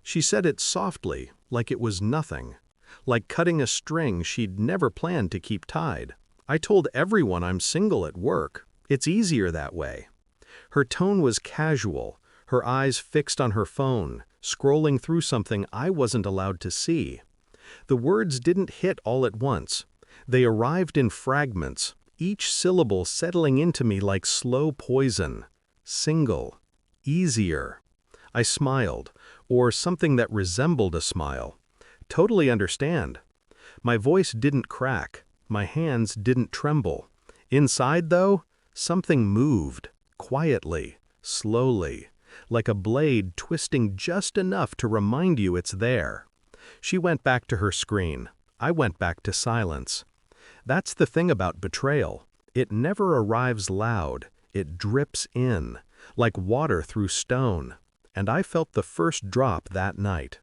She said it softly, like it was nothing, like cutting a string she'd never planned to keep tied. I told everyone I'm single at work. It's easier that way. Her tone was casual, her eyes fixed on her phone, scrolling through something I wasn't allowed to see. The words didn't hit all at once. They arrived in fragments, each syllable settling into me like slow poison. Single. Easier. I smiled, or something that resembled a smile. Totally understand. My voice didn't crack. My hands didn't tremble. Inside, though, something moved, quietly, slowly, like a blade twisting just enough to remind you it's there. She went back to her screen. I went back to silence. That's the thing about betrayal. It never arrives loud. It drips in, like water through stone. And I felt the first drop that night.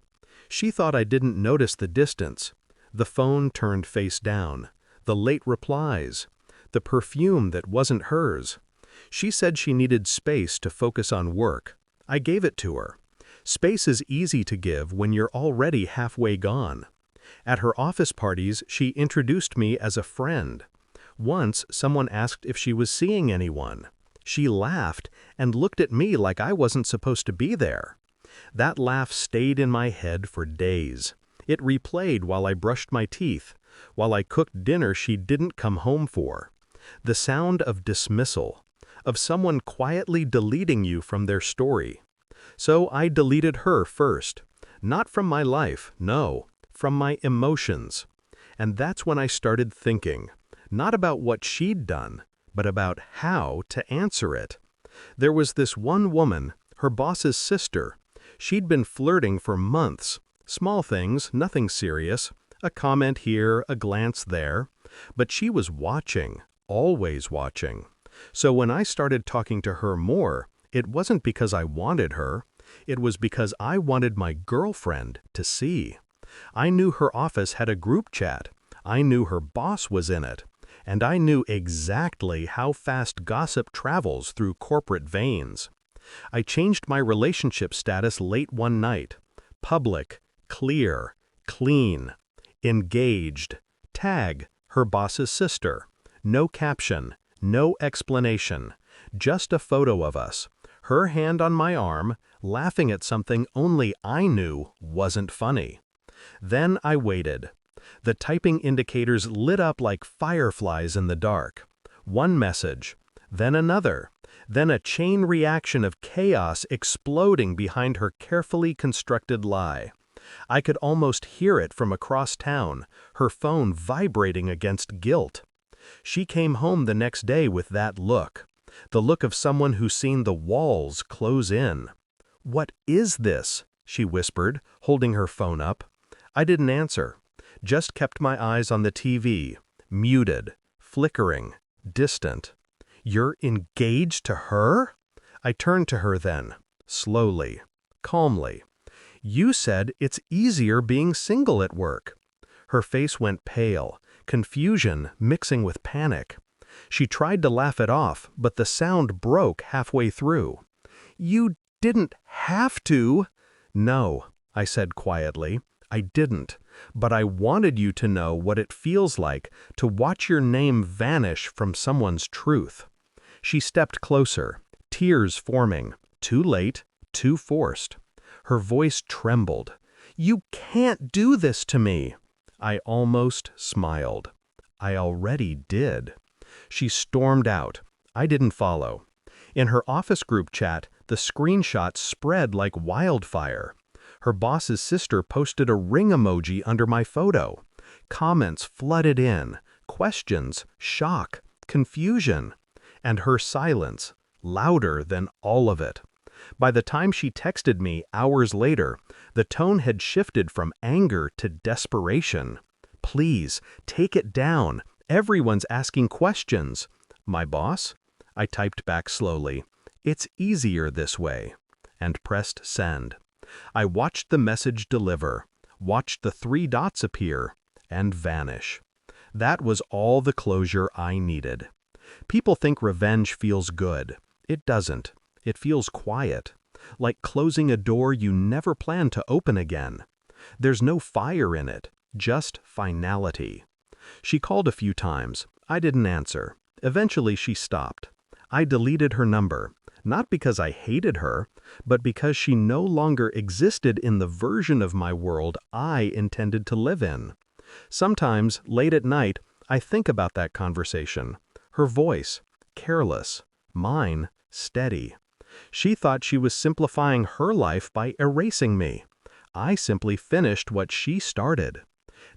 She thought I didn't notice the distance. The phone turned face down. The late replies. The perfume that wasn't hers. She said she needed space to focus on work. I gave it to her. Space is easy to give when you're already halfway gone. At her office parties, she introduced me as a friend. Once, someone asked if she was seeing anyone. She laughed and looked at me like I wasn't supposed to be there. That laugh stayed in my head for days. It replayed while I brushed my teeth, while I cooked dinner she didn't come home for. The sound of dismissal, of someone quietly deleting you from their story. So I deleted her first. Not from my life, no, from my emotions. And that's when I started thinking, not about what she'd done, but about how to answer it. There was this one woman, her boss's sister. She'd been flirting for months. Small things, nothing serious. A comment here, a glance there. But she was watching, always watching. So when I started talking to her more, it wasn't because I wanted her. It was because I wanted my girlfriend to see. I knew her office had a group chat. I knew her boss was in it. And I knew exactly how fast gossip travels through corporate veins. I changed my relationship status late one night. Public, clear, clean, engaged. Tag, her boss's sister. No caption, no explanation. Just a photo of us. Her hand on my arm, laughing at something only I knew wasn't funny. Then I waited. The typing indicators lit up like fireflies in the dark. One message, then another, then a chain reaction of chaos exploding behind her carefully constructed lie. I could almost hear it from across town, her phone vibrating against guilt. She came home the next day with that look, the look of someone who's seen the walls close in. "What is this?" she whispered, holding her phone up. I didn't answer. Just kept my eyes on the TV, muted, flickering, distant. "You're engaged to her?" I turned to her then, slowly, calmly. "You said it's easier being single at work." Her face went pale, confusion mixing with panic. She tried to laugh it off, but the sound broke halfway through. "You didn't have to." "No," I said quietly. "I didn't. But I wanted you to know what it feels like to watch your name vanish from someone's truth." She stepped closer, tears forming, too late, too forced. Her voice trembled. "You can't do this to me." I almost smiled. I already did. She stormed out. I didn't follow. In her office group chat, the screenshots spread like wildfire. Her boss's sister posted a ring emoji under my photo. Comments flooded in, questions, shock, confusion. And her silence, louder than all of it. By the time she texted me hours later, the tone had shifted from anger to desperation. "Please, take it down. Everyone's asking questions." "My boss?" I typed back slowly. "It's easier this way." And pressed send. I watched the message deliver, watched the 3 dots appear, and vanish. That was all the closure I needed. People think revenge feels good. It doesn't. It feels quiet. like closing a door you never planned to open again. There's no fire in it, just finality. She called a few times. I didn't answer. Eventually she stopped. I deleted her number, not because I hated her, but because she no longer existed in the version of my world I intended to live in. Sometimes, late at night, I think about that conversation. Her voice, careless. Mine, steady. She thought she was simplifying her life by erasing me. I simply finished what she started.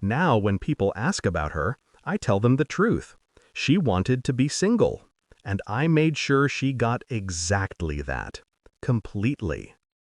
Now when people ask about her, I tell them the truth. She wanted to be single. And I made sure she got exactly that. Completely.